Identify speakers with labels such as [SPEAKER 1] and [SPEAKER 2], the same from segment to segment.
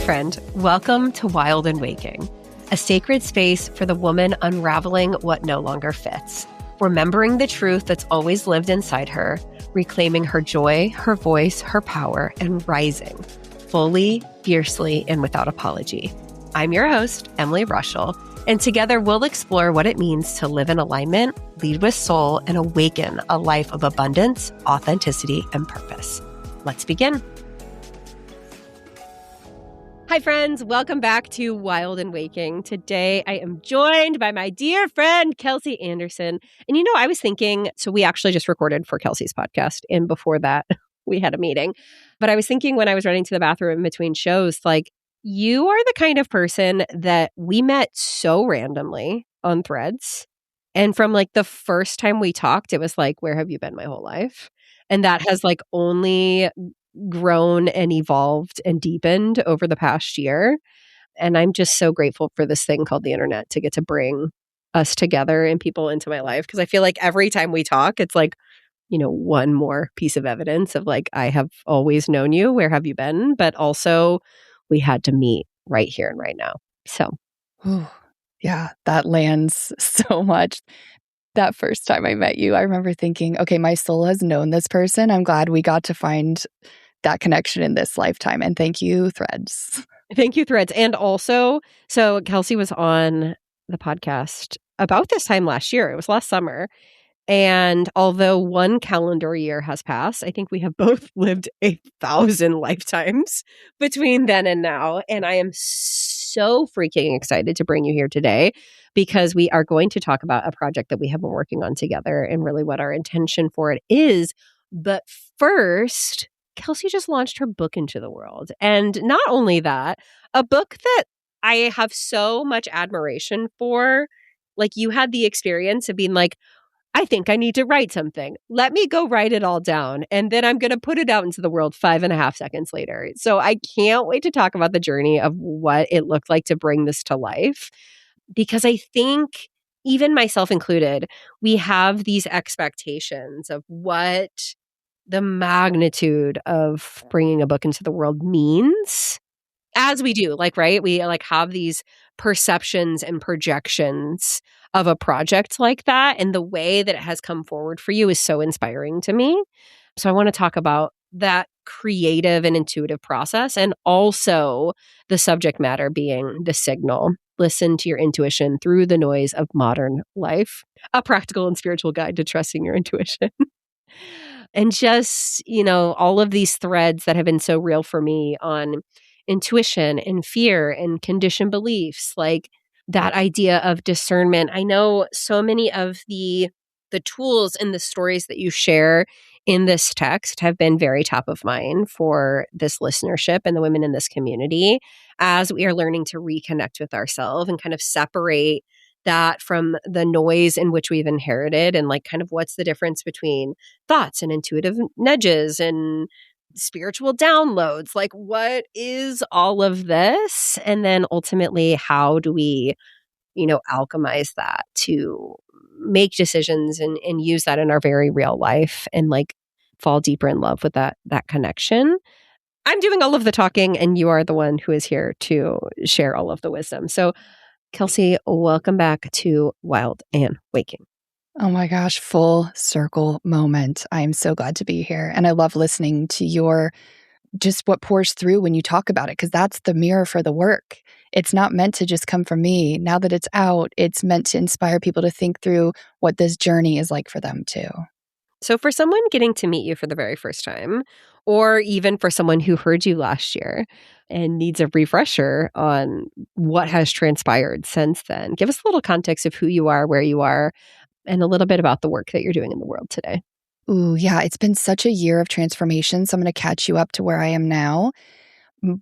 [SPEAKER 1] friend. Welcome to Wild and Waking, a sacred space for the woman unraveling what no longer fits, remembering the truth that's always lived inside her, reclaiming her joy, her voice, her power, and rising fully, fiercely, and without apology. I'm your host, Emily Rushell, and together we'll explore what it means to live in alignment, lead with soul, and awaken a life of abundance, authenticity, and purpose. Let's begin. Hi, friends. Welcome back to Wild and Waking. Today, I am joined by my dear friend, Kelsey Anderson. And I was thinking, so we actually just recorded for Kelsey's podcast. And before that, we had a meeting. But I was thinking when I was running to the bathroom in between shows, you are the kind of person that we met so randomly on Threads. And from the first time we talked, it was where have you been my whole life? And that has only grown and evolved and deepened over the past year. And I'm just so grateful for this thing called the internet to get to bring us together and people into my life. Because I feel like every time we talk, it's one more piece of evidence of I have always known you. Where have you been? But also we had to meet right here and right now. So,
[SPEAKER 2] yeah, that lands so much. That first time I met you, I remember thinking, okay, my soul has known this person. I'm glad we got to find that connection in this lifetime. And thank you, Threads.
[SPEAKER 1] Thank you, Threads. And also, so Kelsey was on the podcast about this time last year. It was last summer. And although one calendar year has passed, I think we have both lived 1,000 lifetimes between then and now. And I am so freaking excited to bring you here today because we are going to talk about a project that we have been working on together and really what our intention for it is. But first, Kelsey just launched her book into the world. And not only that, a book that I have so much admiration for. You had the experience of being I think I need to write something. Let me go write it all down. And then I'm going to put it out into the world 5.5 seconds later. So I can't wait to talk about the journey of what it looked like to bring this to life. Because I think, even myself included, we have these expectations of what the magnitude of bringing a book into the world means. As we do, right? We have these perceptions and projections of a project like that. And the way that it has come forward for you is so inspiring to me. So I want to talk about that creative and intuitive process, and also the subject matter being the signal. Listen to your intuition through the noise of modern life. A practical and spiritual guide to trusting your intuition. And just, all of these threads that have been so real for me on intuition and fear and conditioned beliefs, that idea of discernment. I know so many of the tools and the stories that you share in this text have been very top of mind for this listenership and the women in this community as we are learning to reconnect with ourselves and kind of separate that from the noise in which we've inherited, and kind of what's the difference between thoughts and intuitive nudges and spiritual downloads. What is all of this? And then ultimately, how do we, alchemize that to make decisions and use that in our very real life and fall deeper in love with that connection? I'm doing all of the talking, and you are the one who is here to share all of the wisdom. So, Kelsey, welcome back to Wild and Waking.
[SPEAKER 2] Oh my gosh, full circle moment. I'm so glad to be here. And I love listening to just what pours through when you talk about it, because that's the mirror for the work. It's not meant to just come from me. Now that it's out, it's meant to inspire people to think through what this journey is like for them too.
[SPEAKER 1] So for someone getting to meet you for the very first time, or even for someone who heard you last year and needs a refresher on what has transpired since then, give us a little context of who you are, where you are, and a little bit about the work that you're doing in the world today.
[SPEAKER 2] Ooh, yeah, it's been such a year of transformation. So I'm going to catch you up to where I am now.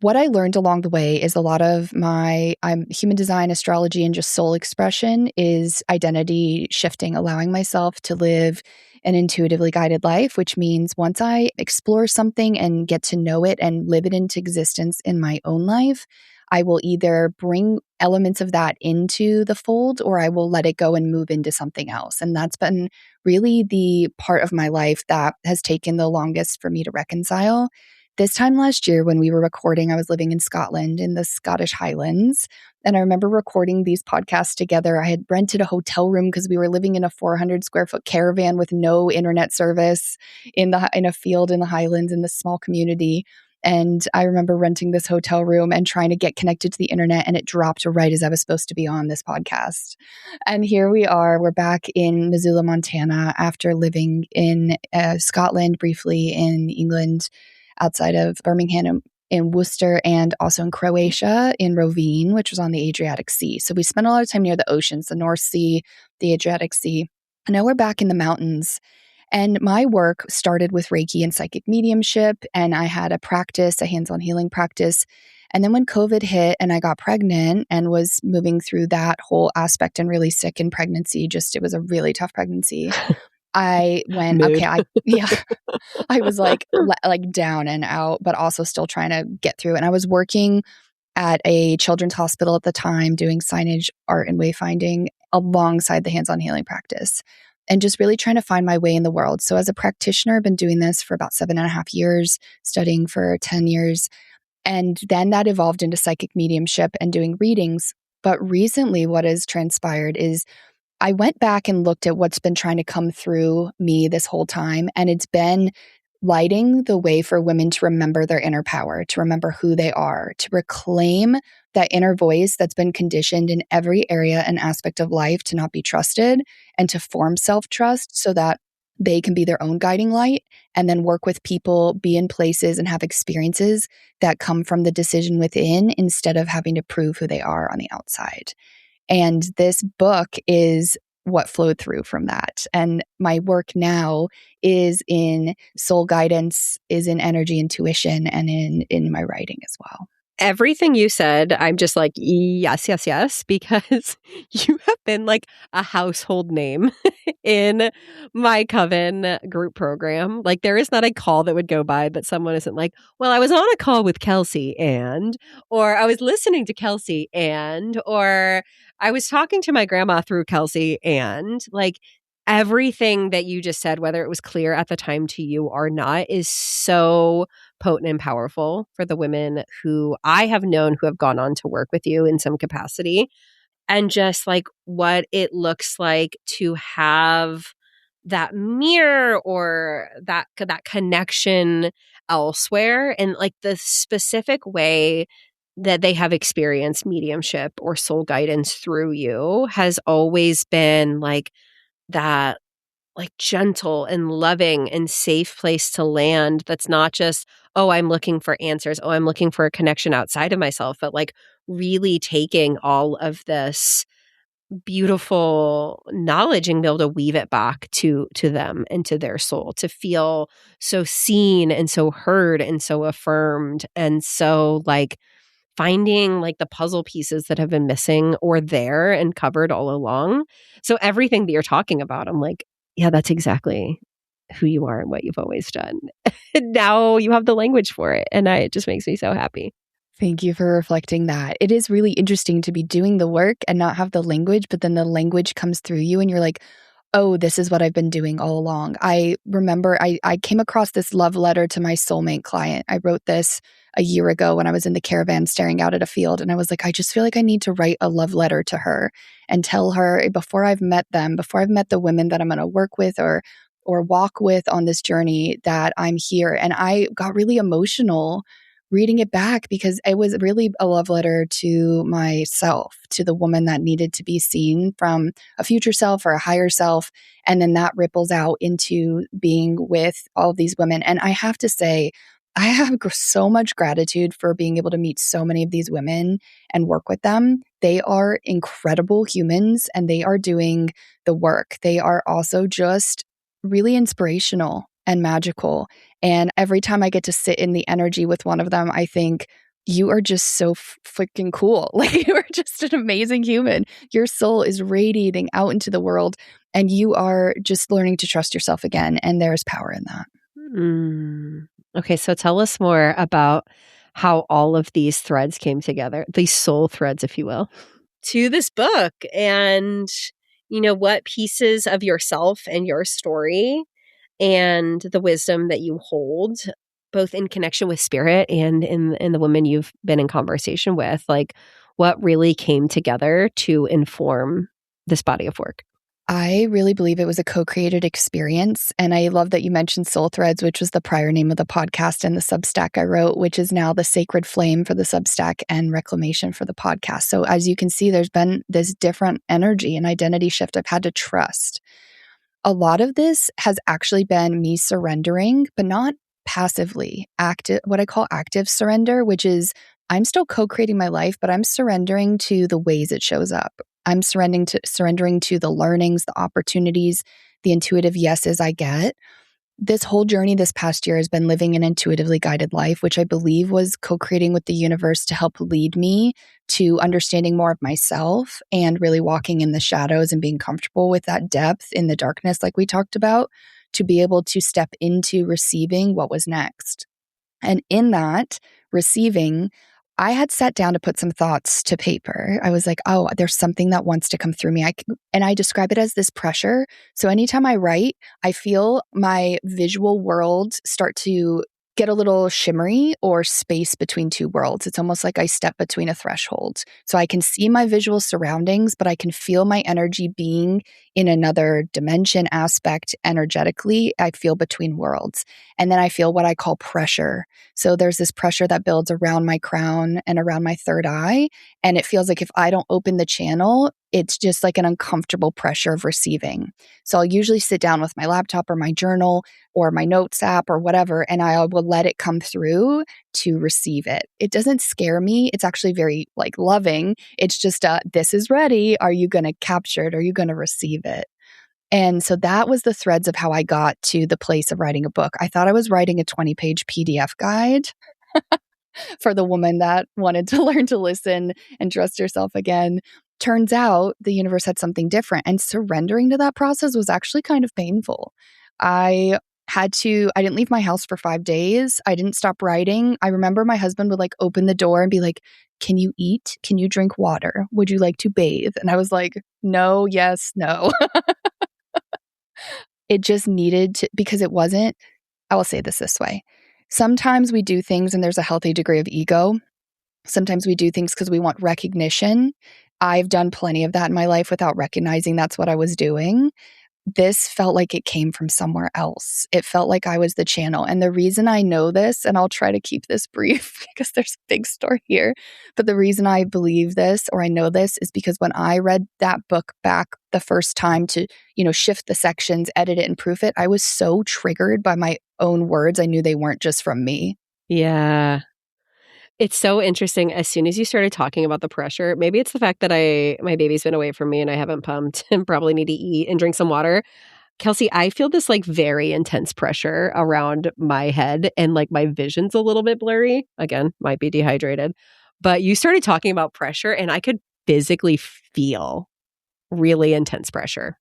[SPEAKER 2] What I learned along the way is a lot of my human design, astrology, and just soul expression is identity shifting, allowing myself to live an intuitively guided life, which means once I explore something and get to know it and live it into existence in my own life, I will either bring elements of that into the fold or I will let it go and move into something else. And that's been really the part of my life that has taken the longest for me to reconcile. this time last year when we were recording, I was living in Scotland in the Scottish Highlands. And I remember recording these podcasts together. I had rented a hotel room because we were living in a 400 square foot caravan with no internet service in a field in the Highlands in this small community. And I remember renting this hotel room and trying to get connected to the internet, and it dropped right as I was supposed to be on this podcast. And here we are. We're back in Missoula, Montana, after living in Scotland, briefly in England, outside of Birmingham, in Worcester, and also in Croatia, in Rovine, which was on the Adriatic Sea. So we spent a lot of time near the oceans, the North Sea, the Adriatic Sea. And now we're back in the mountains. And my work started with Reiki and psychic mediumship, and I had a hands-on healing practice. And then when COVID hit and I got pregnant and was moving through that whole aspect and really sick in pregnancy, it was a really tough pregnancy. I went,
[SPEAKER 1] Mood.
[SPEAKER 2] okay, I was like down and out, but also still trying to get through. And I was working at a children's hospital at the time, doing signage, art, and wayfinding alongside the hands-on healing practice, and just really trying to find my way in the world. So as a practitioner, I've been doing this for about 7.5 years, studying for 10 years. And then that evolved into psychic mediumship and doing readings. But recently, what has transpired is I went back and looked at what's been trying to come through me this whole time. And it's been lighting the way for women to remember their inner power, to remember who they are, to reclaim that inner voice that's been conditioned in every area and aspect of life to not be trusted, and to form self-trust so that they can be their own guiding light, and then work with people, be in places, and have experiences that come from the decision within instead of having to prove who they are on the outside. And this book is what flowed through from that. And my work now is in soul guidance, is in energy intuition, and in my writing as well.
[SPEAKER 1] Everything you said, I'm just like, yes, yes, yes, because you have been like a household name in my Coven group program. Like, there is not a call that would go by that someone isn't like, well, I was on a call with Kelsey or I was listening to Kelsey or I was talking to my grandma through Kelsey like, everything that you just said, whether it was clear at the time to you or not, is so potent and powerful for the women who I have known who have gone on to work with you in some capacity, and just like what it looks like to have that mirror or that connection elsewhere, and like the specific way that they have experienced mediumship or soul guidance through you has always been like that, like gentle and loving and safe place to land. That's not just, oh, I'm looking for answers. Oh, I'm looking for a connection outside of myself, but like really taking all of this beautiful knowledge and be able to weave it back to them and to their soul, to feel so seen and so heard and so affirmed, and so like finding like the puzzle pieces that have been missing or there and covered all along. So everything that you're talking about, I'm like, yeah, that's exactly who you are and what you've always done. And now you have the language for it. And it just makes me so happy.
[SPEAKER 2] Thank you for reflecting that. It is really interesting to be doing the work and not have the language, but then the language comes through you and you're like, oh, this is what I've been doing all along. I remember I came across this love letter to my soulmate client. I wrote this a year ago when I was in the caravan staring out at a field. And I was like, I just feel like I need to write a love letter to her and tell her before I've met the women that I'm going to work with or walk with on this journey, that I'm here. And I got really emotional reading it back because it was really a love letter to myself, to the woman that needed to be seen from a future self or a higher self. And then that ripples out into being with all of these women. And I have to say, I have so much gratitude for being able to meet so many of these women and work with them. They are incredible humans and they are doing the work. They are also just really inspirational and magical. And every time I get to sit in the energy with one of them, I think, you are just so freaking cool. Like, you are just an amazing human. Your soul is radiating out into the world and you are just learning to trust yourself again. And there's power in that.
[SPEAKER 1] Okay, so tell us more about how all of these threads came together, these soul threads, if you will, to this book, and, you know, what pieces of yourself and your story and the wisdom that you hold both in connection with spirit and in the women you've been in conversation with, like what really came together to inform this body of work?
[SPEAKER 2] I really believe it was a co-created experience. And I love that you mentioned Soul Threads, which was the prior name of the podcast and the Substack I wrote, which is now the Sacred Flame for the Substack and Reclamation for the podcast. So as you can see, there's been this different energy and identity shift I've had to trust. A lot of this has actually been me surrendering, but not passively. Active, what I call active surrender, which is I'm still co-creating my life, but I'm surrendering to the ways it shows up. I'm surrendering to the learnings, the opportunities, the intuitive yeses I get. This whole journey this past year has been living an intuitively guided life, which I believe was co-creating with the universe to help lead me to understanding more of myself and really walking in the shadows and being comfortable with that depth in the darkness, like we talked about, to be able to step into receiving what was next. And in that receiving, I had sat down to put some thoughts to paper. I was like, oh, there's something that wants to come through me. And I describe it as this pressure. So anytime I write, I feel my visual world start to get a little shimmery or space between two worlds. It's almost like I step between a threshold. So I can see my visual surroundings, but I can feel my energy being in another dimension, aspect energetically. I feel between worlds. And then I feel what I call pressure. So there's this pressure that builds around my crown and around my third eye. And it feels like if I don't open the channel, it's just like an uncomfortable pressure of receiving. So I'll usually sit down with my laptop or my journal or my notes app or whatever, and I will let it come through to receive it. It doesn't scare me. It's actually very like loving. It's just, this is ready. Are you going to capture it? Are you going to receive it? And so that was the threads of how I got to the place of writing a book. I thought I was writing a 20-page PDF guide for the woman that wanted to learn to listen and trust herself again. Turns out the universe had something different, and surrendering to that process was actually kind of painful. I didn't leave my house for 5 days. I didn't stop writing. I remember my husband would like open the door and be like, can you eat? Can you drink water? Would you like to bathe? And I was like, no, yes, no. It just needed to, because it wasn't, I will say this way. Sometimes we do things and there's a healthy degree of ego. Sometimes we do things because we want recognition. I've done plenty of that in my life without recognizing that's what I was doing. This felt like it came from somewhere else. It felt like I was the channel. And the reason I know this, and I'll try to keep this brief because there's a big story here, but the reason I believe this or I know this is because when I read that book back the first time to, shift the sections, edit it and proof it, I was so triggered by my own words. I knew they weren't just from me.
[SPEAKER 1] Yeah. It's so interesting. As soon as you started talking about the pressure, maybe it's the fact that my baby's been away from me and I haven't pumped and probably need to eat and drink some water. Kelsey, I feel this like very intense pressure around my head and like my vision's a little bit blurry. Again, might be dehydrated. But you started talking about pressure and I could physically feel really intense pressure.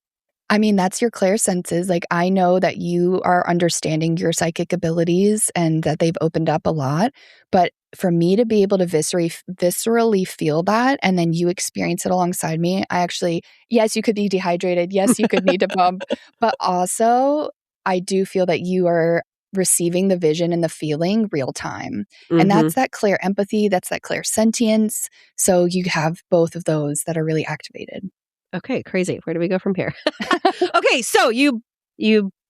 [SPEAKER 2] I mean, that's your clairsenses. Like, I know that you are understanding your psychic abilities and that they've opened up a lot. But for me to be able to viscerally feel that and then you experience it alongside me, yes, you could be dehydrated. Yes, you could need to pump. But also, I do feel that you are receiving the vision and the feeling real time. And that's that clear empathy. That's that clear sentience. So you have both of those that are really activated.
[SPEAKER 1] Okay, crazy. Where do we go from here? Okay, so you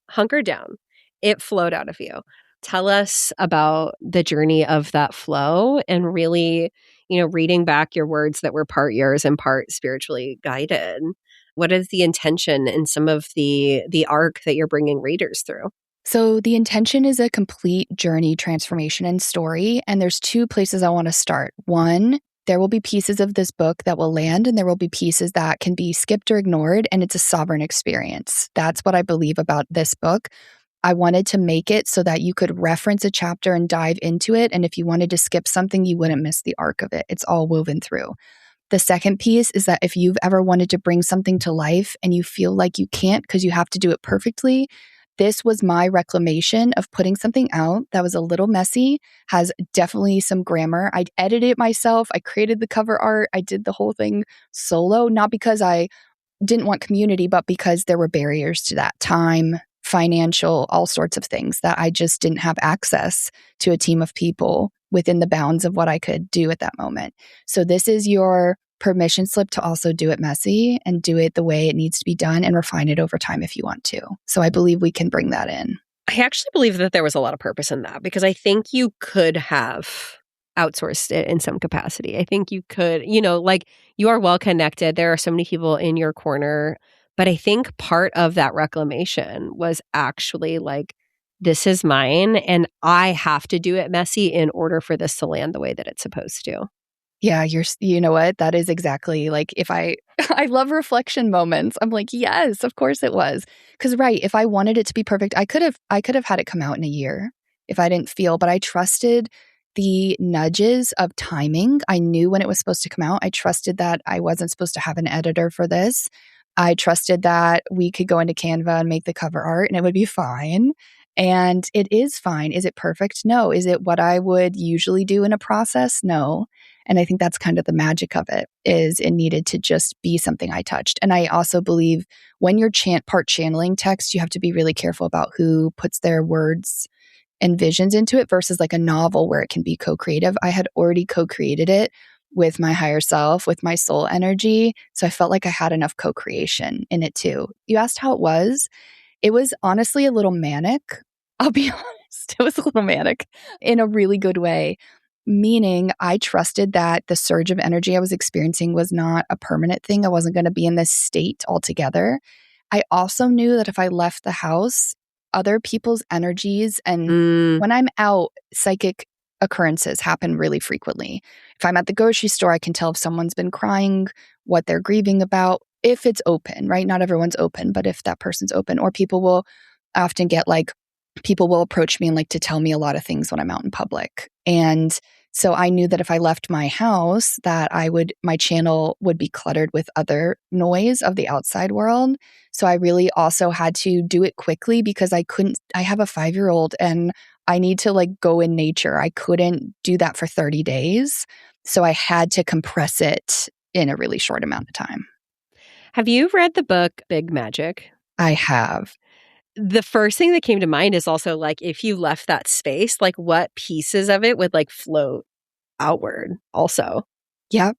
[SPEAKER 1] hunkered down. It flowed out of you. Tell us about the journey of that flow and really, reading back your words that were part yours and part spiritually guided. What is the intention in some of the arc that you're bringing readers through?
[SPEAKER 2] So the intention is a complete journey, transformation, and story. And there's 2 places I want to start. One, there will be pieces of this book that will land and there will be pieces that can be skipped or ignored, and it's a sovereign experience. That's what I believe about this book. I wanted to make it so that you could reference a chapter and dive into it, and if you wanted to skip something, you wouldn't miss the arc of it. It's all woven through. The second piece is that if you've ever wanted to bring something to life and you feel like you can't because you have to do it perfectly, this was my reclamation of putting something out that was a little messy, has definitely some grammar. I edited it myself. I created the cover art. I did the whole thing solo, not because I didn't want community, but because there were barriers to that. Time, financial, all sorts of things that I just didn't have access to a team of people within the bounds of what I could do at that moment. So this is your permission slip to also do it messy and do it the way it needs to be done and refine it over time if you want to. So I believe we can bring that in.
[SPEAKER 1] I actually believe that there was a lot of purpose in that because I think you could have outsourced it in some capacity. I think you could, like you are well connected. There are so many people in your corner. But I think part of that reclamation was actually like, this is mine and I have to do it messy in order for this to land the way that it's supposed to.
[SPEAKER 2] Yeah, you know what? That is exactly like if I I love reflection moments. I'm like, yes, of course it was. Cuz right, if I wanted it to be perfect, I could have had it come out in a year if I didn't feel, but I trusted the nudges of timing. I knew when it was supposed to come out. I trusted that I wasn't supposed to have an editor for this. I trusted that we could go into Canva and make the cover art and it would be fine. And it is fine. Is it perfect? No. Is it what I would usually do in a process? No. And I think that's kind of the magic of it is it needed to just be something I touched. And I also believe when you're part channeling text, you have to be really careful about who puts their words and visions into it versus like a novel where it can be co-creative. I had already co-created it with my higher self, with my soul energy. So I felt like I had enough co-creation in it too. You asked how it was. It was honestly a little manic. I'll be honest. It was a little manic in a really good way, meaning I trusted that the surge of energy I was experiencing was not a permanent thing. I wasn't going to be in this state altogether. I also knew that if I left the house, other people's energies and when I'm out, psychic occurrences happen really frequently. If I'm at the grocery store, I can tell if someone's been crying, what they're grieving about, if it's open, right? Not everyone's open, but if that person's open, or people will often get like, people will approach me and like to tell me a lot of things when I'm out in public. And so I knew that if I left my house, that my channel would be cluttered with other noise of the outside world. So I really also had to do it quickly because I have a 5-year-old and I need to like go in nature. I couldn't do that for 30 days. So I had to compress it in a really short amount of time.
[SPEAKER 1] Have you read the book Big Magic?
[SPEAKER 2] I have.
[SPEAKER 1] The first thing that came to mind is also like if you left that space, like what pieces of it would like float outward also.
[SPEAKER 2] Yep.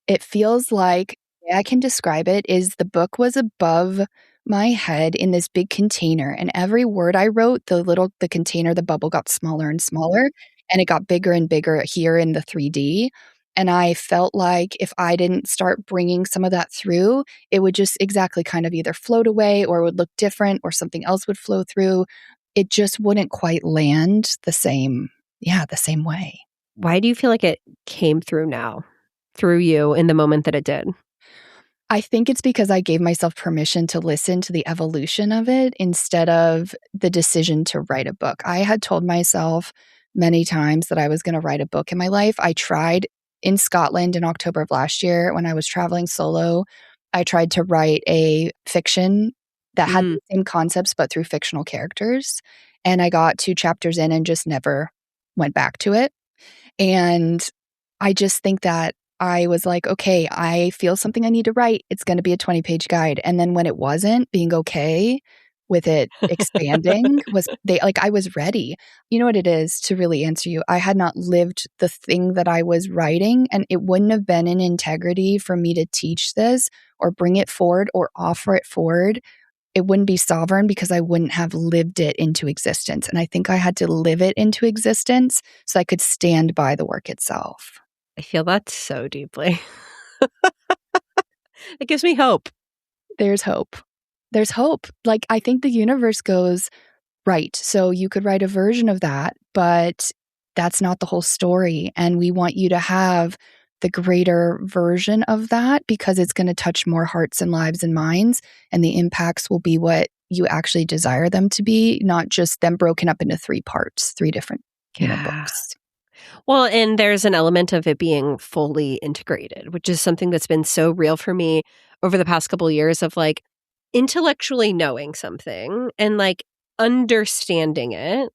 [SPEAKER 2] It feels like the way I can describe it is the book was above my head in this big container. And every word I wrote, the container, the bubble got smaller and smaller. And it got bigger and bigger here in the 3D. And I felt like if I didn't start bringing some of that through, it would just exactly kind of either float away or would look different or something else would flow through. It just wouldn't quite land the same way.
[SPEAKER 1] Why do you feel like it came through now, through you in the moment that it did?
[SPEAKER 2] I think it's because I gave myself permission to listen to the evolution of it instead of the decision to write a book. I had told myself many times that I was going to write a book in my life. I tried in Scotland in October of last year when I was traveling solo. I tried to write a fiction that had the same concepts but through fictional characters. And I got 2 chapters in and just never went back to it. And I just think that I was like, okay, I feel something I need to write. It's going to be a 20-page guide. And then when it wasn't, being okay with it expanding I was ready. You know what it is, to really answer you? I had not lived the thing that I was writing, and it wouldn't have been in integrity for me to teach this or bring it forward or offer it forward. It wouldn't be sovereign because I wouldn't have lived it into existence. And I think I had to live it into existence so I could stand by the work itself.
[SPEAKER 1] I feel that so deeply. It gives me hope.
[SPEAKER 2] There's hope. There's hope. Like, I think the universe goes, right, so you could write a version of that, but that's not the whole story. And we want you to have the greater version of that because it's going to touch more hearts and lives and minds. And the impacts will be what you actually desire them to be, not just them broken up into 3 parts, 3 different books.
[SPEAKER 1] Well, and there's an element of it being fully integrated, which is something that's been so real for me over the past couple of years of like intellectually knowing something and like understanding it,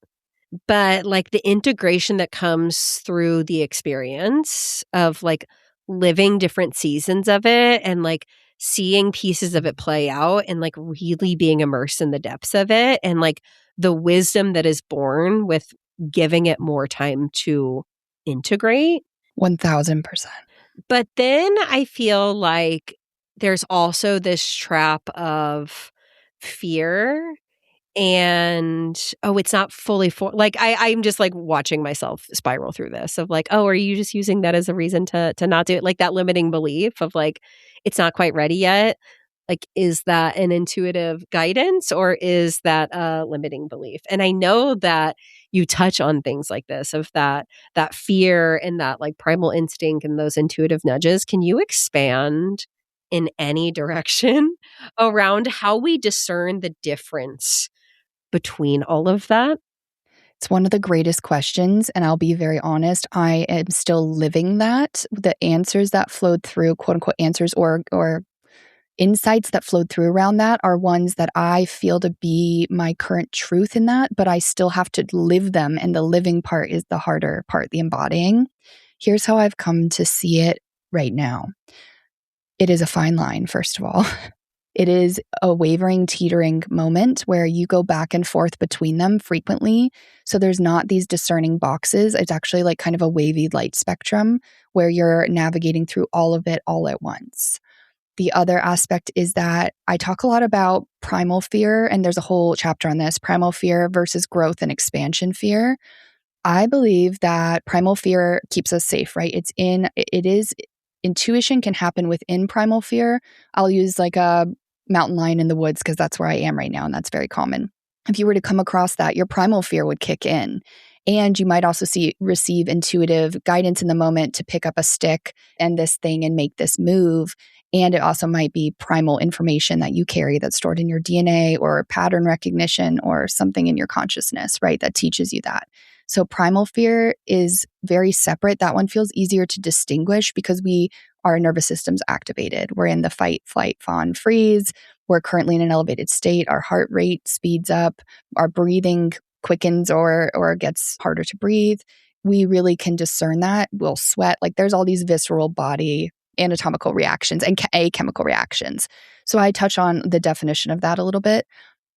[SPEAKER 1] but like the integration that comes through the experience of like living different seasons of it and like seeing pieces of it play out and like really being immersed in the depths of it and like the wisdom that is born with giving it more time to integrate.
[SPEAKER 2] 1000%.
[SPEAKER 1] But then I feel like there's also this trap of fear and it's not fully like I'm just like watching myself spiral through this of like, oh, are you just using that as a reason to not do it? Like that limiting belief of like it's not quite ready yet. Like, is that an intuitive guidance or is that a limiting belief? And I know that you touch on things like this of that fear and that like primal instinct and those intuitive nudges. Can you expand in any direction around how we discern the difference between all of that?
[SPEAKER 2] It's one of the greatest questions. And I'll be very honest, I am still living that. The answers that flowed through, quote unquote, answers or insights that flowed through around that are ones that I feel to be my current truth in that, but I still have to live them. And the living part is the harder part, the embodying. Here's how I've come to see it right now. It is a fine line, first of all. It is a wavering, teetering moment where you go back and forth between them frequently. So there's not these discerning boxes. It's actually like kind of a wavy light spectrum where you're navigating through all of it all at once. The other aspect is that I talk a lot about primal fear, and there's a whole chapter on this, primal fear versus growth and expansion fear. I believe that primal fear keeps us safe, right? It is intuition can happen within primal fear. I'll use like a mountain lion in the woods because that's where I am right now, and that's very common. If you were to come across that, your primal fear would kick in. And you might also receive intuitive guidance in the moment to pick up a stick and this thing and make this move. And it also might be primal information that you carry that's stored in your DNA or pattern recognition or something in your consciousness, right? That teaches you that. So primal fear is very separate. That one feels easier to distinguish because our nervous system's activated. We're in the fight, flight, fawn, freeze. We're currently in an elevated state. Our heart rate speeds up. Our breathing quickens or gets harder to breathe. We really can discern that. We'll sweat. Like there's all these visceral body anatomical reactions and chemical reactions. So I touch on the definition of that a little bit.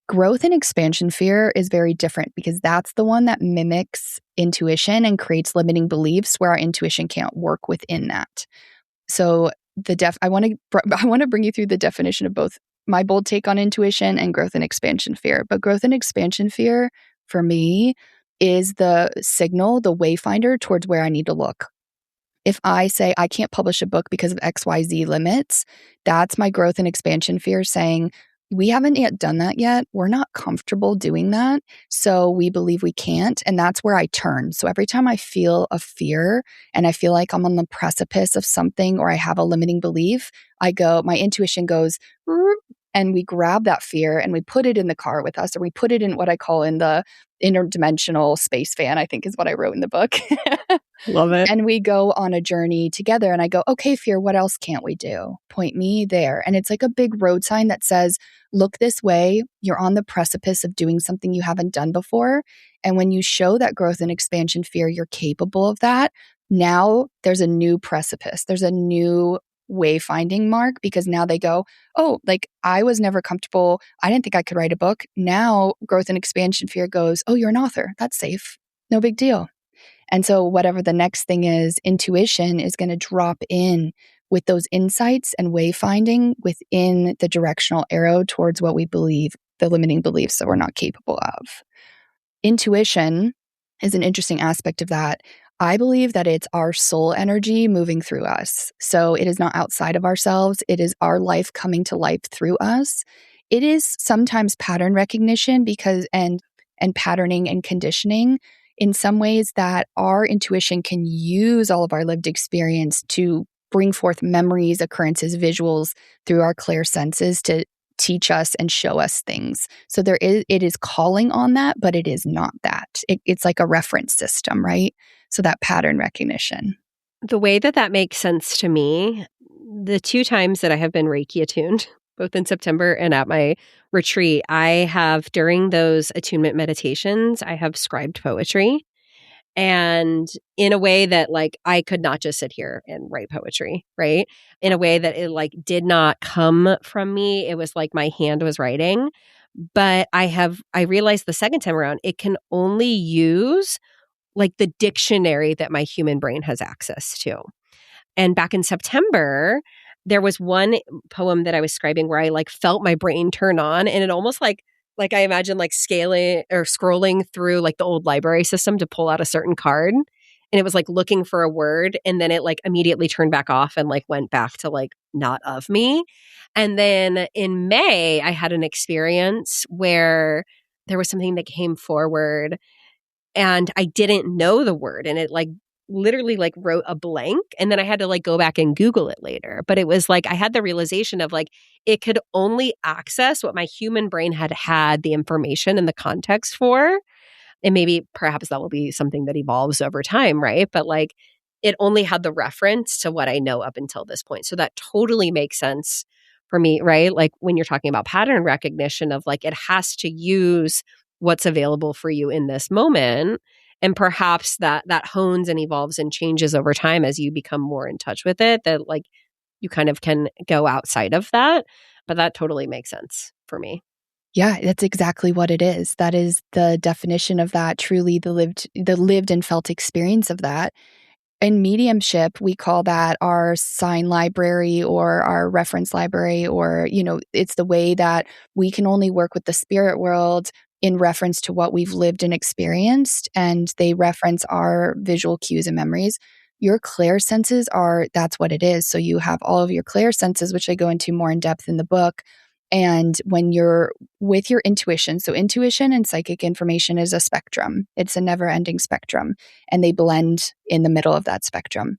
[SPEAKER 2] Growth and expansion fear is very different because that's the one that mimics intuition and creates limiting beliefs where our intuition can't work within that. So I want to bring you through the definition of both my bold take on intuition and growth and expansion fear. But growth and expansion fear for me is the signal, the wayfinder towards where I need to look. If I say I can't publish a book because of XYZ limits, that's my growth and expansion fear saying, we haven't yet done that yet. We're not comfortable doing that. So we believe we can't. And that's where I turn. So every time I feel a fear and I feel like I'm on the precipice of something or I have a limiting belief, my intuition goes, and we grab that fear and we put it in the car with us, or we put it in what I call in the interdimensional space fan, I think is what I wrote in the book.
[SPEAKER 1] Love it.
[SPEAKER 2] And we go on a journey together and I go, okay, fear, what else can't we do? Point me there. And it's like a big road sign that says, look this way. You're on the precipice of doing something you haven't done before. And when you show that growth and expansion fear, you're capable of that. Now there's a new precipice. There's a new wayfinding mark because now they go, oh, like I was never comfortable. I didn't think I could write a book. Now growth and expansion fear goes, oh, you're an author. That's safe. No big deal. And so whatever the next thing is, intuition is going to drop in with those insights and wayfinding within the directional arrow towards what we believe, the limiting beliefs that we're not capable of. Intuition is an interesting aspect of that. I believe that it's our soul energy moving through us. So it is not outside of ourselves. It is our life coming to life through us. It is sometimes pattern recognition and patterning and conditioning in some ways that our intuition can use all of our lived experience to bring forth memories, occurrences, visuals through our clear senses to teach us and show us things. So it is calling on that, but it is not that. It's like a reference system, right? So that pattern recognition.
[SPEAKER 1] The way that makes sense to me, the 2 times that I have been Reiki attuned, both in September and at my retreat, I have, during those attunement meditations, I have scribed poetry. and in a way that like I could not just sit here and write poetry, right? In a way that it like did not come from me. It was like my hand was writing. But I realized the second time around, it can only use like the dictionary that my human brain has access to. And back in September, there was one poem that I was scribing where I like felt my brain turn on, and it almost like I imagine like scaling or scrolling through like the old library system to pull out a certain card. And it was like looking for a word, and then it like immediately turned back off and like went back to like not of me. And then in May, I had an experience where there was something that came forward and I didn't know the word, and it like literally like wrote a blank, and then I had to like go back and Google it later. But it was like I had the realization of like it could only access what my human brain had the information and the context for. And maybe perhaps that will be something that evolves over time, right? But like it only had the reference to what I know up until this point. So that totally makes sense for me, right? Like when you're talking about pattern recognition of like it has to use what's available for you in this moment. And perhaps that hones and evolves and changes over time as you become more in touch with it, that like you kind of can go outside of that. But that totally makes sense for me.
[SPEAKER 2] Yeah, that's exactly what it is. That is the definition of that, truly the lived and felt experience of that. In mediumship, we call that our sign library or our reference library, or, it's the way that we can only work with the spirit world in reference to what we've lived and experienced, and they reference our visual cues and memories. Your clair senses that's what it is. So you have all of your clair senses, which I go into more in depth in the book. And when you're with your intuition, so intuition and psychic information is a spectrum. It's a never ending spectrum, and they blend in the middle of that spectrum.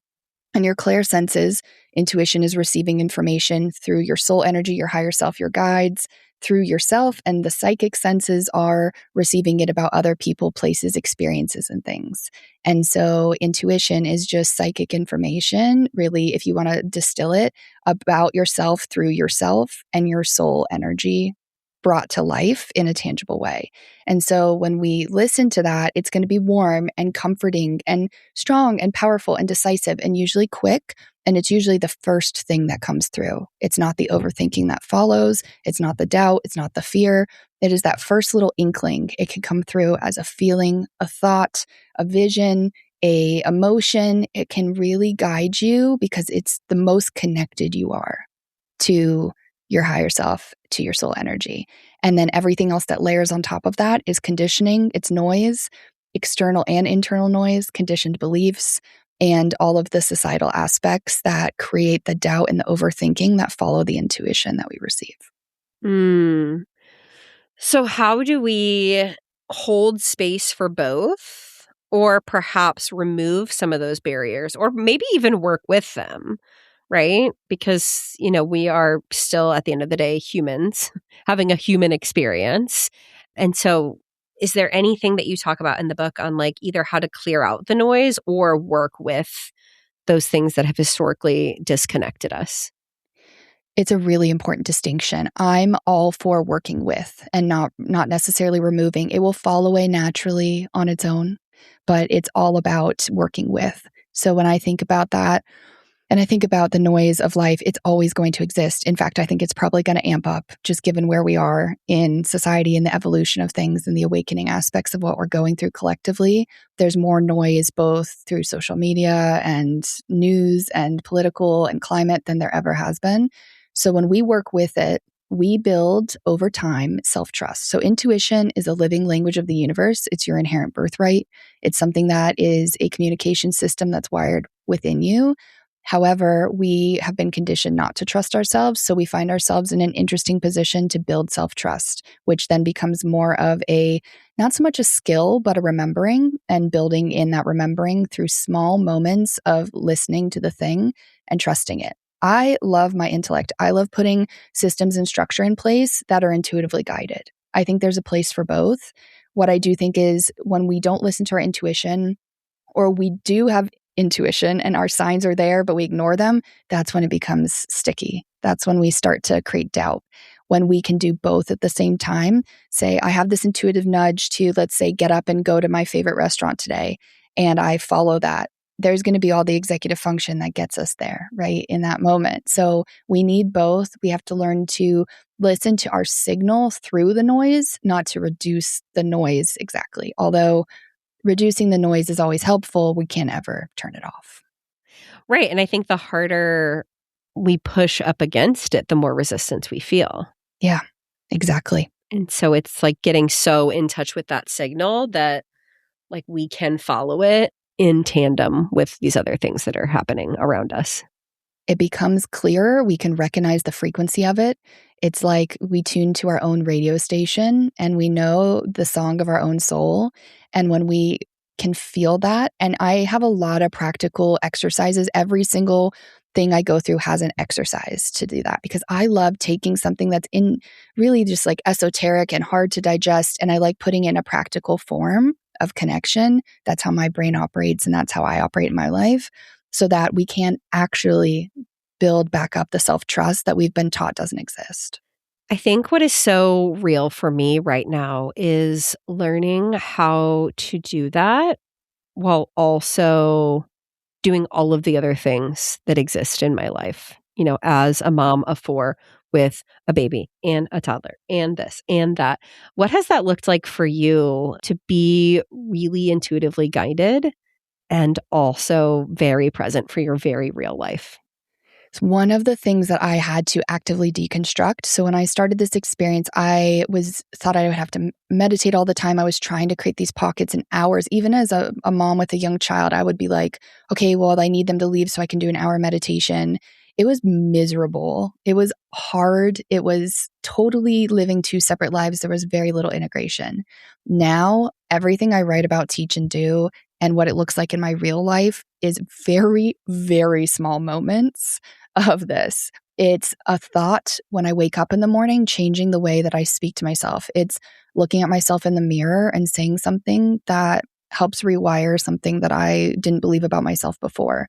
[SPEAKER 2] And your clair senses, intuition is receiving information through your soul energy, your higher self, your guides, through yourself. And the psychic senses are receiving it about other people, places, experiences, and things. And so intuition is just psychic information, really, if you want to distill it, about yourself through yourself and your soul energy brought to life in a tangible way. And so when we listen to that, it's going to be warm and comforting and strong and powerful and decisive and usually quick. And it's usually the first thing that comes through. It's not the overthinking that follows. It's not the doubt. It's not the fear. It is that first little inkling. It can come through as a feeling, a thought, a vision, a emotion. It can really guide you because it's the most connected you are to your higher self, to your soul energy. And then everything else that layers on top of that is conditioning, it's noise, external and internal noise, conditioned beliefs, and all of the societal aspects that create the doubt and the overthinking that follow the intuition that we receive.
[SPEAKER 1] So how do we hold space for both, or perhaps remove some of those barriers, or maybe even work with them? Right? Because, we are still at the end of the day humans having a human experience. And so is there anything that you talk about in the book on like either how to clear out the noise or work with those things that have historically disconnected us?
[SPEAKER 2] It's a really important distinction. I'm all for working with and not necessarily removing. It will fall away naturally on its own, but it's all about working with. So when I think about that, and I think about the noise of life, it's always going to exist. In fact, I think it's probably going to amp up just given where we are in society and the evolution of things and the awakening aspects of what we're going through collectively. There's more noise both through social media and news and political and climate than there ever has been. So when we work with it, we build over time self-trust. So intuition is a living language of the universe. It's your inherent birthright. It's something that is a communication system that's wired within you. However, we have been conditioned not to trust ourselves, so we find ourselves in an interesting position to build self-trust, which then becomes more of not so much a skill, but a remembering and building in that remembering through small moments of listening to the thing and trusting it. I love my intellect. I love putting systems and structure in place that are intuitively guided. I think there's a place for both. What I do think is when we don't listen to our intuition, or we do have intuition and our signs are there, but we ignore them, that's when it becomes sticky. That's when we start to create doubt. When we can do both at the same time, say, I have this intuitive nudge to, let's say, get up and go to my favorite restaurant today. and I follow that, there's going to be all the executive function that gets us there, right? In that moment. So we need both. We have to learn to listen to our signal through the noise, not to reduce the noise exactly. Although reducing the noise is always helpful, we can't ever turn it off.
[SPEAKER 1] Right. And I think the harder we push up against it, the more resistance we feel.
[SPEAKER 2] Yeah, exactly.
[SPEAKER 1] And so it's like getting so in touch with that signal that like we can follow it in tandem with these other things that are happening around us.
[SPEAKER 2] It becomes clearer. We can recognize the frequency of it. It's like we tune to our own radio station and we know the song of our own soul. And when we can feel that, and I have a lot of practical exercises, every single thing I go through has an exercise to do that because I love taking something that's in really just like esoteric and hard to digest, and I like putting it in a practical form of connection. That's how my brain operates, and that's how I operate in my life, so that we can actually build back up the self-trust that we've been taught doesn't exist.
[SPEAKER 1] I think what is so real for me right now is learning how to do that while also doing all of the other things that exist in my life. You know, as a mom of 4 with a baby and a toddler and this and that. What has that looked like for you to be really intuitively guided and also very present for your very real life?
[SPEAKER 2] It's one of the things that I had to actively deconstruct. So when I started this experience, I thought I would have to meditate all the time. I was trying to create these pockets and hours. Even as a mom with a young child, I would be like, okay, well, I need them to leave so I can do an hour meditation. It was miserable. It was hard. It was totally living 2 separate lives. There was very little integration. Now, everything I write about, teach, and do, and what it looks like in my real life is very, very small moments of this. It's a thought when I wake up in the morning, changing the way that I speak to myself. It's looking at myself in the mirror and saying something that helps rewire something that I didn't believe about myself before.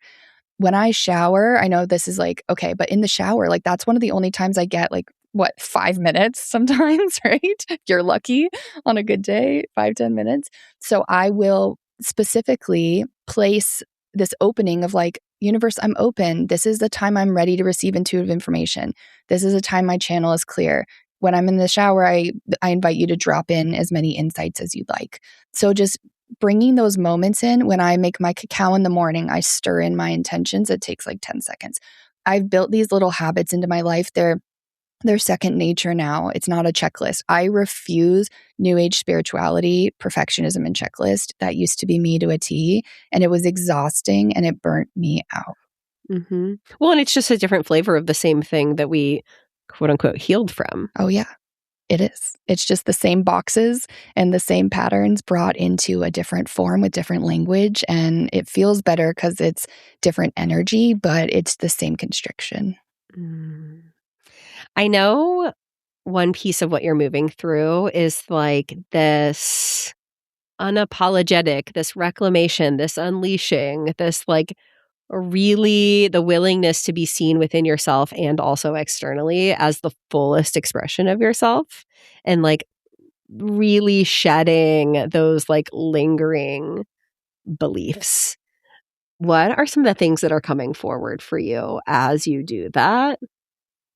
[SPEAKER 2] When I shower, I know this is like, okay, but in the shower, like that's one of the only times I get like, what, 5 minutes sometimes, right? You're lucky on a good day, 5-10 minutes. So I will specifically place this opening of like, universe, I'm open. This is the time I'm ready to receive intuitive information. This is a time my channel is clear. When I'm in the shower, I invite you to drop in as many insights as you'd like. So just bringing those moments in. When I make my cacao in the morning, I stir in my intentions. It takes like 10 seconds. I've built these little habits into my life. They're second nature now. It's not a checklist. I refuse new age spirituality, perfectionism, and checklist. That used to be me to a T, and it was exhausting and it burnt me out.
[SPEAKER 1] Mm-hmm. Well, and it's just a different flavor of the same thing that we quote unquote healed from.
[SPEAKER 2] Oh, yeah, it is. It's just the same boxes and the same patterns brought into a different form with different language. And it feels better because it's different energy, but it's the same constriction.
[SPEAKER 1] Mm. I know one piece of what you're moving through is like this unapologetic, this reclamation, this unleashing, this like really the willingness to be seen within yourself and also externally as the fullest expression of yourself, and like really shedding those like lingering beliefs. What are some of the things that are coming forward for you as you do that?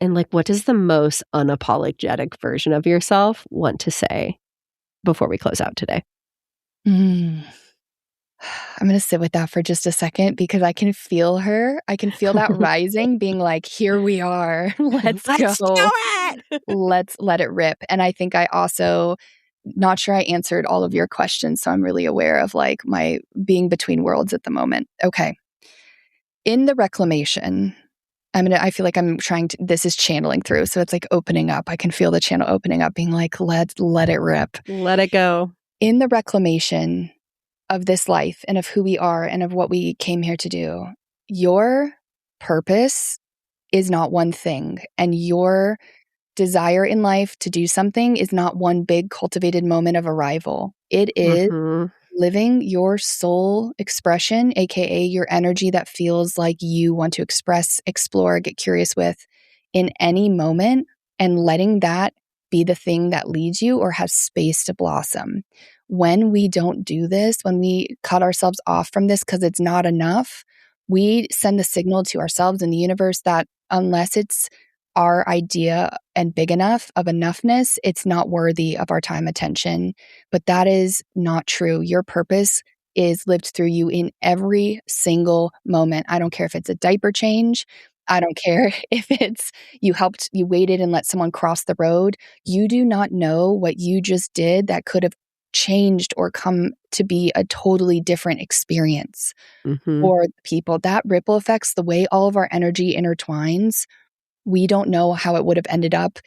[SPEAKER 1] And like, what does the most unapologetic version of yourself want to say before we close out today?
[SPEAKER 2] Mm. I'm going to sit with that for just a second because I can feel her. I can feel that rising, being like, here we are. Let's
[SPEAKER 1] do
[SPEAKER 2] go.
[SPEAKER 1] it.
[SPEAKER 2] Let's let it rip. And I think I also, not sure I answered all of your questions. So I'm really aware of like my being between worlds at the moment. Okay. In the reclamation, I feel like I'm trying to, this is channeling through. So it's like opening up. I can feel the channel opening up, being like, let's let it rip.
[SPEAKER 1] Let it go.
[SPEAKER 2] In the reclamation of this life and of who we are and of what we came here to do, your purpose is not one thing. And your desire in life to do something is not one big cultivated moment of arrival. It is living your soul expression, aka your energy that feels like you want to express, explore, get curious with in any moment, and letting that be the thing that leads you or has space to blossom. When we don't do this, when we cut ourselves off from this because it's not enough, we send the signal to ourselves and the universe that unless it's our idea and big enough of enoughness, it's not worthy of our time, attention. But that is not true. Your purpose is lived through you in every single moment. I don't care if it's a diaper change. I don't care if it's you waited and let someone cross the road. You do not know what you just did that could have changed or come to be a totally different experience
[SPEAKER 1] Mm-hmm.
[SPEAKER 2] for people. That ripple affects the way all of our energy intertwines. We don't know how it would have ended up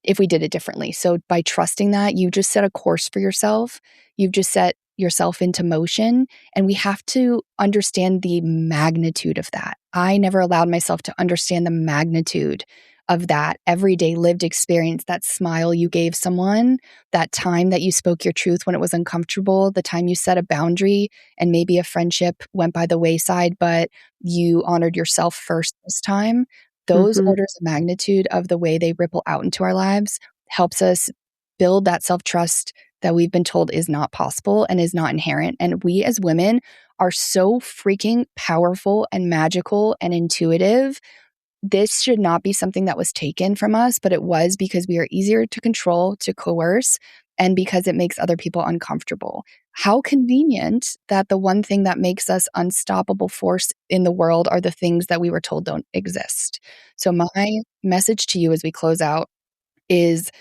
[SPEAKER 2] if we did it differently. So by trusting that, you just set a course for yourself. You've just set yourself into motion. And we have to understand the magnitude of that. I never allowed myself to understand the magnitude of that everyday lived experience, that smile you gave someone, that time that you spoke your truth when it was uncomfortable, the time you set a boundary and maybe a friendship went by the wayside, but you honored yourself first this time. Those
[SPEAKER 1] Mm-hmm.
[SPEAKER 2] orders of magnitude of the way they ripple out into our lives helps us build that self-trust that we've been told is not possible and is not inherent. And we as women are so freaking powerful and magical and intuitive. This should not be something that was taken from us, but it was because we are easier to control, to coerce, and because it makes other people uncomfortable. How convenient that the one thing that makes us unstoppable force in the world are the things that we were told don't exist. So my message to you as we close out is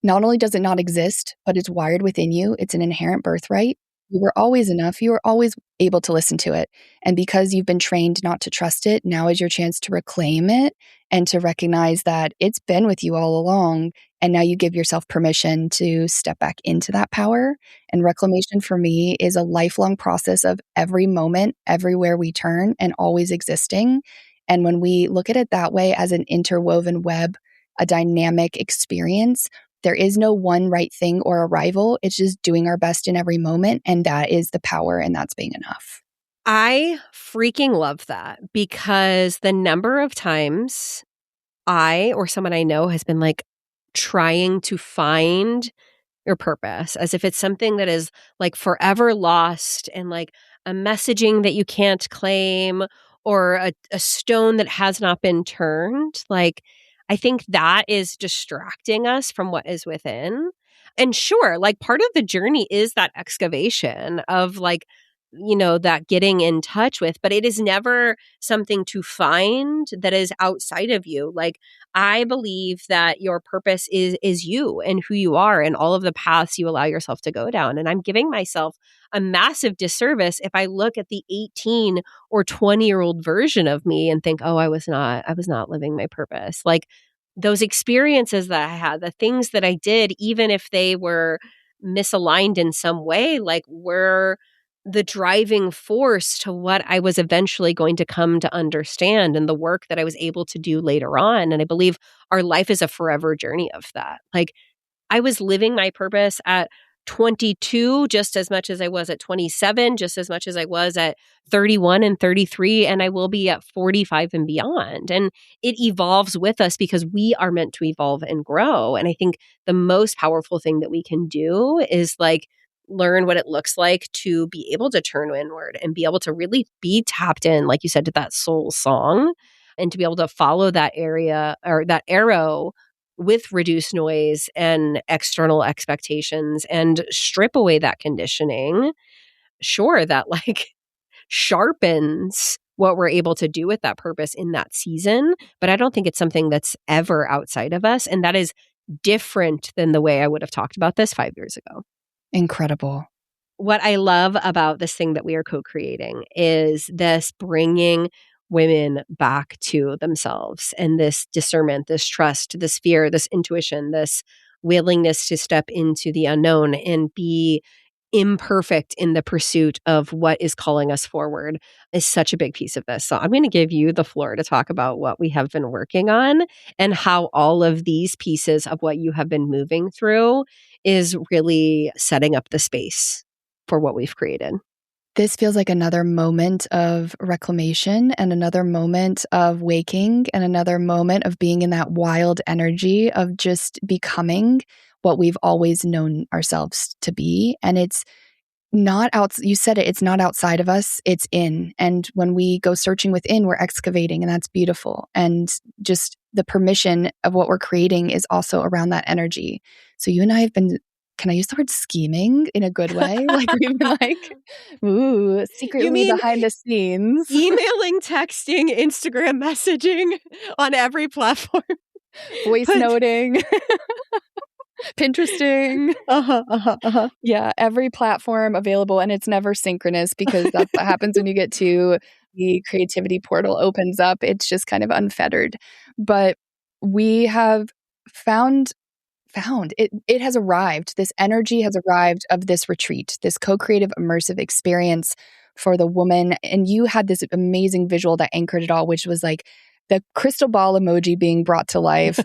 [SPEAKER 2] not only does it not exist, but it's wired within you. It's an inherent birthright. You were always enough. You were always able to listen to it. And because you've been trained not to trust it, now is your chance to reclaim it and to recognize that it's been with you all along. And now you give yourself permission to step back into that power. And reclamation for me is a lifelong process of every moment, everywhere we turn, and always existing. And when we look at it that way as an interwoven web, a dynamic experience, there is no one right thing or arrival. It's just doing our best in every moment. And that is the power, and that's being enough.
[SPEAKER 1] I freaking love that because the number of times I or someone I know has been like trying to find your purpose as if it's something that is like forever lost and like a messaging that you can't claim or a stone that has not been turned. Like, I think that is distracting us from what is within. And sure, like part of the journey is that excavation of like, that getting in touch with, but it is never something to find that is outside of you. Like, I believe that your purpose is you and who you are and all of the paths you allow yourself to go down. And I'm giving myself a massive disservice if I look at the 18 or 20-year-old version of me and think, "Oh, I was not living my purpose." Like those experiences that I had, the things that I did, even if they were misaligned in some way, like were the driving force to what I was eventually going to come to understand and the work that I was able to do later on. And I believe our life is a forever journey of that. Like I was living my purpose at 22 just as much as I was at 27, just as much as I was at 31 and 33, and I will be at 45 and beyond. And it evolves with us because we are meant to evolve and grow. And I think the most powerful thing that we can do is like learn what it looks like to be able to turn inward and be able to really be tapped in, like you said, to that soul song and to be able to follow that area or that arrow with reduced noise and external expectations and strip away that conditioning. Sure, that like sharpens what we're able to do with that purpose in that season. But I don't think it's something that's ever outside of us. And that is different than the way I would have talked about this 5 years ago.
[SPEAKER 2] Incredible.
[SPEAKER 1] What I love about this thing that we are co-creating is this bringing women back to themselves and this discernment, this trust, this fear, this intuition, this willingness to step into the unknown and be imperfect in the pursuit of what is calling us forward is such a big piece of this. So I'm going to give you the floor to talk about what we have been working on and how all of these pieces of what you have been moving through is really setting up the space for what we've created.
[SPEAKER 2] This feels like another moment of reclamation and another moment of waking and another moment of being in that wild energy of just becoming. what we've always known ourselves to be. And it's not out, you said it, it's not outside of us, it's in. And when we go searching within, we're excavating, and that's beautiful. And just the permission of what we're creating is also around that energy. So you and I have been, can I use the word scheming in a good way? Like we've been like, ooh,
[SPEAKER 1] You
[SPEAKER 2] secretly
[SPEAKER 1] mean
[SPEAKER 2] behind the scenes.
[SPEAKER 1] emailing, texting, Instagram messaging on every platform?
[SPEAKER 2] Voice
[SPEAKER 1] But
[SPEAKER 2] noting, Pinteresting.
[SPEAKER 1] uh-huh.
[SPEAKER 2] Yeah, every platform available, and it's never synchronous because that's what happens when you get to the creativity portal opens up. It's just kind of unfettered. But we have found it has arrived. This energy has arrived of this retreat, this co-creative immersive experience for the woman. And you had this amazing visual that anchored it all, which was like the crystal ball emoji being brought to life,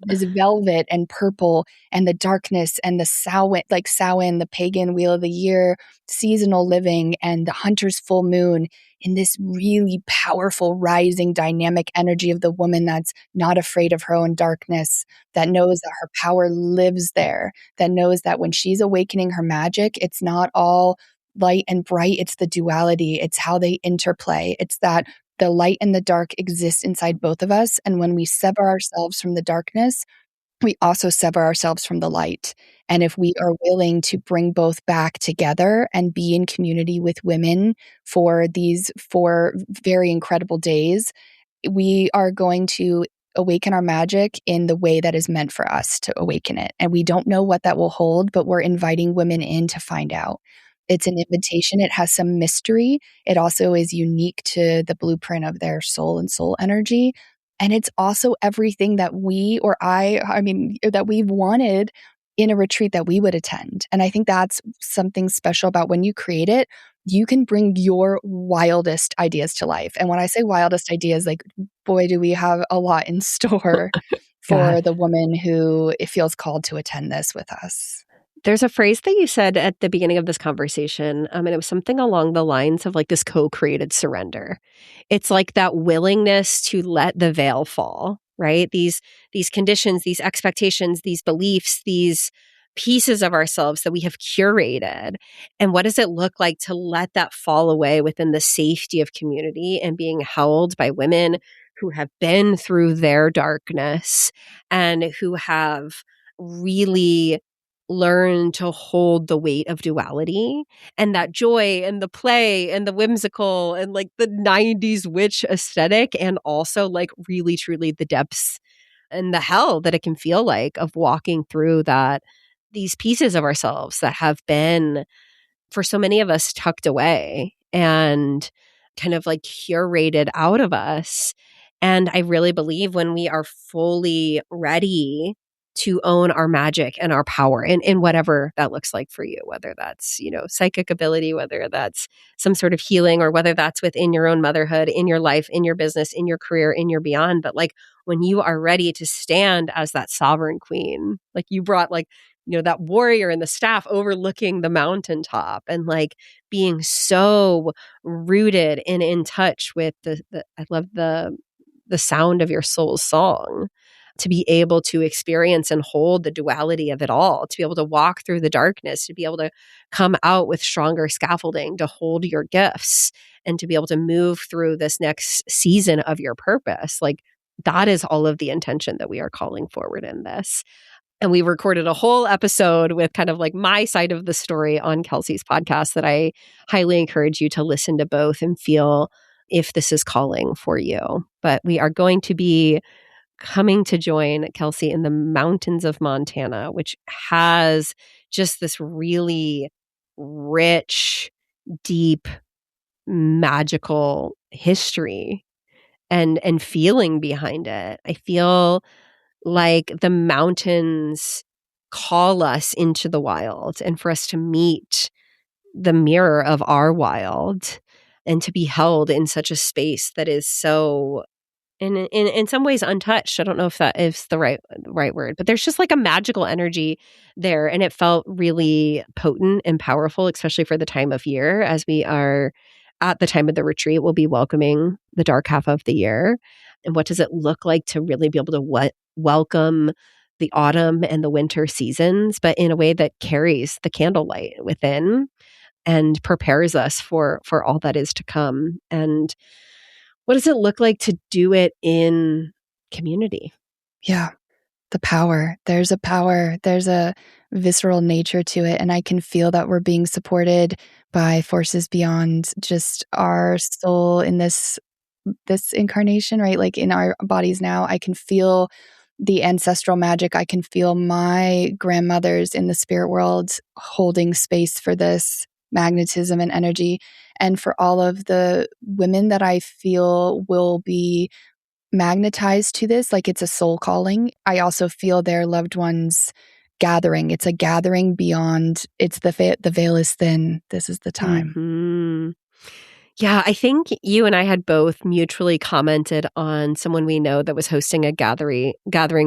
[SPEAKER 2] this velvet and purple and the darkness and the Samhain, the pagan wheel of the year, seasonal living, and the hunter's full moon, in this really powerful rising dynamic energy of the woman that's not afraid of her own darkness, that knows that her power lives there, that knows that when she's awakening her magic, it's not all light and bright, it's the duality, it's how they interplay, it's that the light and the dark exist inside both of us. And when we sever ourselves from the darkness, we also sever ourselves from the light. And if we are willing to bring both back together and be in community with women for these 4 very incredible days, we are going to awaken our magic in the way that is meant for us to awaken it. And we don't know what that will hold, but we're inviting women in to find out. It's an invitation. It has some mystery. It also is unique to the blueprint of their soul and soul energy. And it's also everything that that we've wanted in a retreat that we would attend. And I think that's something special about when you create it, you can bring your wildest ideas to life. And when I say wildest ideas, like, boy, do we have a lot in store
[SPEAKER 1] God.
[SPEAKER 2] for the woman who it feels called to attend this with us.
[SPEAKER 1] There's a phrase that you said at the beginning of this conversation, and it was something along the lines of like this co-created surrender. It's like that willingness to let the veil fall, right? These conditions, these expectations, these beliefs, these pieces of ourselves that we have curated. And what does it look like to let that fall away within the safety of community and being held by women who have been through their darkness and who have really learn to hold the weight of duality and that joy and the play and the whimsical and like the 90s witch aesthetic, and also like really truly the depths and the hell that it can feel like of walking through that, these pieces of ourselves that have been, for so many of us, tucked away and kind of like curated out of us. And I really believe when we are fully ready to own our magic and our power in whatever that looks like for you, whether that's, psychic ability, whether that's some sort of healing, or whether that's within your own motherhood, in your life, in your business, in your career, in your beyond. But like when you are ready to stand as that sovereign queen, like you brought like, that warrior and the staff overlooking the mountaintop and like being so rooted and in touch with the I love the sound of your soul's song, to be able to experience and hold the duality of it all, to be able to walk through the darkness, to be able to come out with stronger scaffolding, to hold your gifts, and to be able to move through this next season of your purpose. Like that is all of the intention that we are calling forward in this. And we recorded a whole episode with kind of like my side of the story on Kelsey's podcast that I highly encourage you to listen to both and feel if this is calling for you. But we are going to be coming to join Kelsey in the mountains of Montana, which has just this really rich, deep, magical history and feeling behind it. I feel like the mountains call us into the wild and for us to meet the mirror of our wild and to be held in such a space that is so in some ways untouched. I don't know if that is the right word, but there's just like a magical energy there, and it felt really potent and powerful, especially for the time of year as we are at the time of the retreat. We'll be welcoming the dark half of the year. And what does it look like to really be able to welcome the autumn and the winter seasons, but in a way that carries the candlelight within and prepares us for all that is to come. And what does it look like to do it in community?
[SPEAKER 2] Yeah. The power. There's a power. There's a visceral nature to it. And I can feel that we're being supported by forces beyond just our soul in this incarnation, right? Like in our bodies now, I can feel the ancestral magic. I can feel my grandmothers in the spirit world holding space for this magnetism and energy. And for all of the women that I feel will be magnetized to this, like it's a soul calling, I also feel their loved ones gathering. It's a gathering beyond, it's the veil is thin. This is the time.
[SPEAKER 1] Hmm. Yeah, I think you and I had both mutually commented on someone we know that was hosting a gathering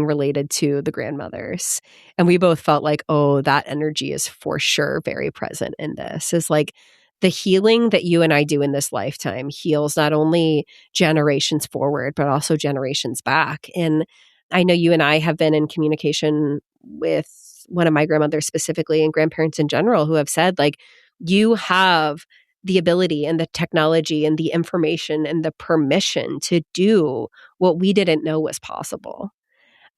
[SPEAKER 1] related to the grandmothers. And we both felt like, oh, that energy is for sure very present in this. Is like the healing that you and I do in this lifetime heals not only generations forward, but also generations back. And I know you and I have been in communication with one of my grandmothers specifically and grandparents in general who have said, like, you have the ability and the technology and the information and the permission to do what we didn't know was possible.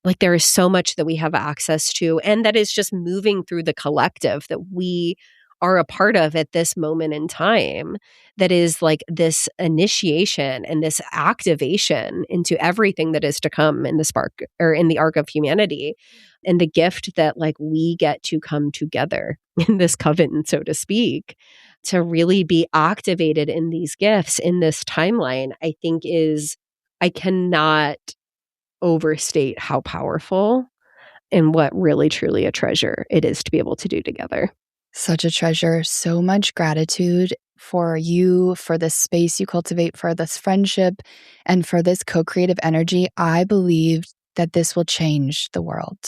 [SPEAKER 1] Like there is so much that we have access to, and that is just moving through the collective that we are a part of at this moment in time. That is like this initiation and this activation into everything that is to come in the spark or in the arc of humanity. And the gift that like we get to come together in this coven, so to speak, to really be activated in these gifts in this timeline, I think I cannot overstate how powerful and what really truly a treasure it is to be able to do together.
[SPEAKER 2] Such a treasure. So much gratitude for you, for this space you cultivate, for this friendship, and for this co creative energy. I believe that this will change the world.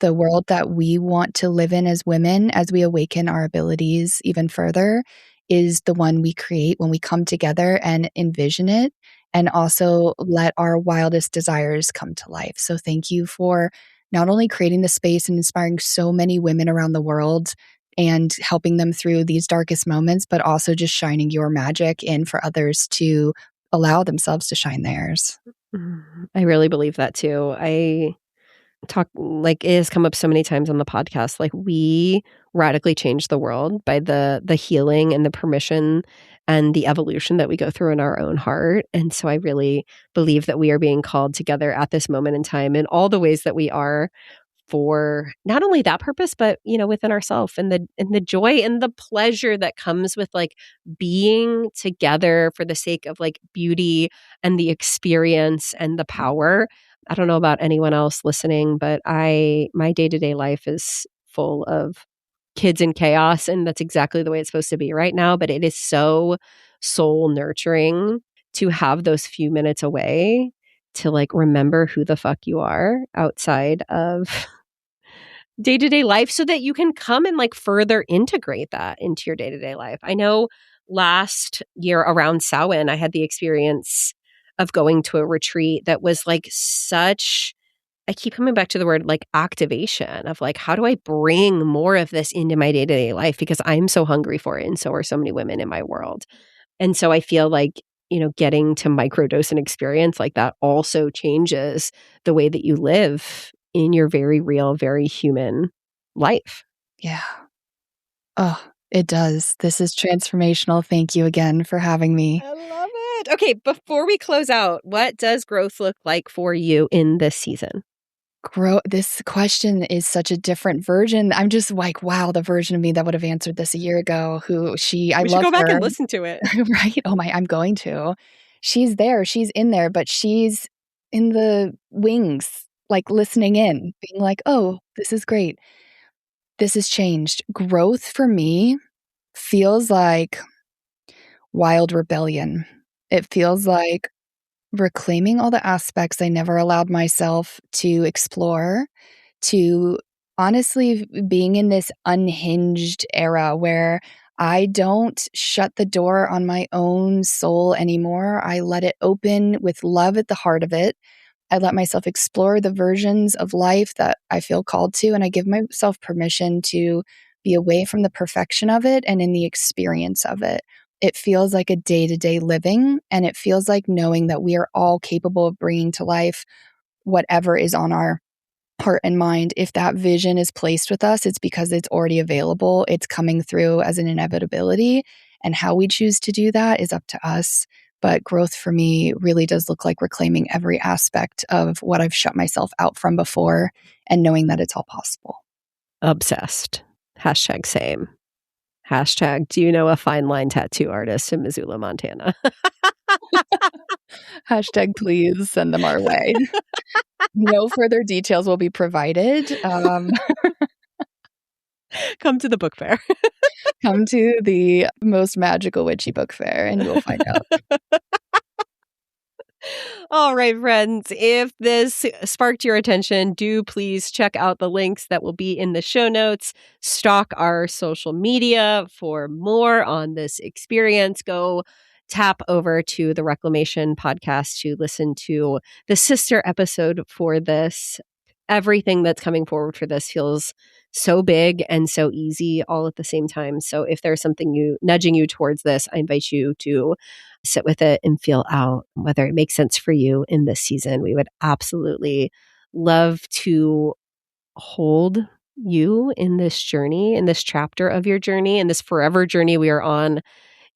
[SPEAKER 2] The world that we want to live in as women, as we awaken our abilities even further, is the one we create when we come together and envision it and also let our wildest desires come to life. So, thank you for not only creating the space and inspiring so many women around the world and helping them through these darkest moments, but also just shining your magic in for others to allow themselves to shine theirs.
[SPEAKER 1] I really believe that too. I talk like it has come up so many times on the podcast. Like we radically change the world by the healing and the permission and the evolution that we go through in our own heart. And so I really believe that we are being called together at this moment in time in all the ways that we are for not only that purpose, but within ourselves and the joy and the pleasure that comes with like being together for the sake of like beauty and the experience and the power. I don't know about anyone else listening, but my day-to-day life is full of kids and chaos, and that's exactly the way it's supposed to be right now. But it is so soul nurturing to have those few minutes away to like remember who the fuck you are outside of day-to-day life so that you can come and like further integrate that into your day-to-day life. I know last year around Samhain, I had the experience of going to a retreat that was like I keep coming back to the word like activation of like, how do I bring more of this into my day-to-day life? Because I'm so hungry for it. And so are so many women in my world. And so I feel like, getting to microdose and experience like that also changes the way that you live in your very real, very human life.
[SPEAKER 2] Yeah. Oh, it does. This is transformational. Thank you again for having me.
[SPEAKER 1] I love it. Okay, before we close out, what does growth look like for you in this season?
[SPEAKER 2] This question is such a different version. I'm just like, wow, the version of me that would have answered this a year ago, I
[SPEAKER 1] We should
[SPEAKER 2] love
[SPEAKER 1] go back
[SPEAKER 2] her.
[SPEAKER 1] and listen to it.
[SPEAKER 2] Right? Oh my, I'm going to. She's there, she's in there, but she's in the wings, like listening in, being like, oh, this is great. This has changed. Growth for me feels like wild rebellion. It feels like reclaiming all the aspects I never allowed myself to explore, to honestly being in this unhinged era where I don't shut the door on my own soul anymore. I let it open with love at the heart of it. I let myself explore the versions of life that I feel called to, and I give myself permission to be away from the perfection of it and in the experience of it. It feels like a day-to-day living, and it feels like knowing that we are all capable of bringing to life whatever is on our heart and mind. If that vision is placed with us, it's because it's already available. It's coming through as an inevitability, and how we choose to do that is up to us. But growth for me really does look like reclaiming every aspect of what I've shut myself out from before and knowing that it's all possible.
[SPEAKER 1] Obsessed. Hashtag same. Hashtag, do you know a fine line tattoo artist in Missoula, Montana?
[SPEAKER 2] Hashtag, please send them our way. No further details will be provided.
[SPEAKER 1] Come to the book fair.
[SPEAKER 2] Come to the most magical witchy book fair and you'll find out.
[SPEAKER 1] All right, friends, if this sparked your attention, do please check out the links that will be in the show notes. Stalk our social media for more on this experience. Go tap over to the Reclamation podcast to listen to the sister episode for this. Everything that's coming forward for this feels so big and so easy all at the same time. So if there's something nudging you towards this, I invite you to sit with it and feel out whether it makes sense for you in this season. We would absolutely love to hold you in this journey, in this chapter of your journey, in this forever journey we are on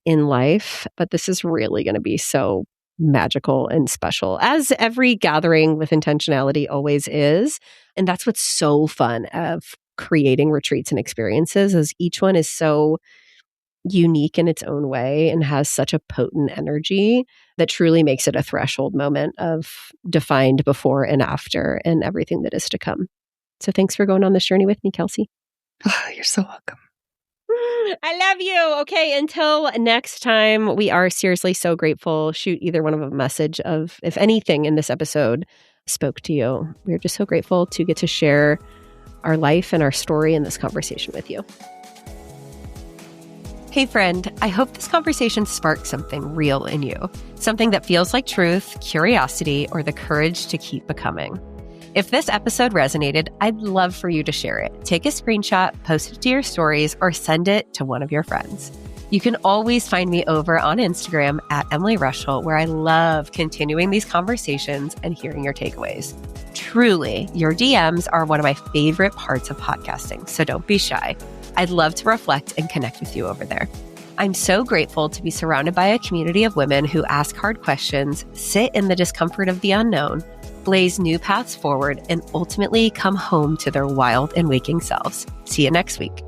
[SPEAKER 1] in life. But this is really going to be so magical and special, as every gathering with intentionality always is. And that's what's so fun of creating retreats and experiences, is each one is so unique in its own way and has such a potent energy that truly makes it a threshold moment of defined before and after and everything that is to come. So thanks for going on this journey with me, Kelsey.
[SPEAKER 2] Oh, you're so welcome.
[SPEAKER 1] I love you. Okay, until next time, we are seriously so grateful. Shoot either one of a message of if anything in this episode spoke to you. We're just so grateful to get to share our life and our story in this conversation with you. Hey friend, I hope this conversation sparked something real in you. Something that feels like truth, curiosity, or the courage to keep becoming. If this episode resonated, I'd love for you to share it. Take a screenshot, post it to your stories, or send it to one of your friends. You can always find me over on Instagram at Emily Rushel, where I love continuing these conversations and hearing your takeaways. Truly, your DMs are one of my favorite parts of podcasting, so don't be shy. I'd love to reflect and connect with you over there. I'm so grateful to be surrounded by a community of women who ask hard questions, sit in the discomfort of the unknown, blaze new paths forward, and ultimately come home to their wild and waking selves. See you next week.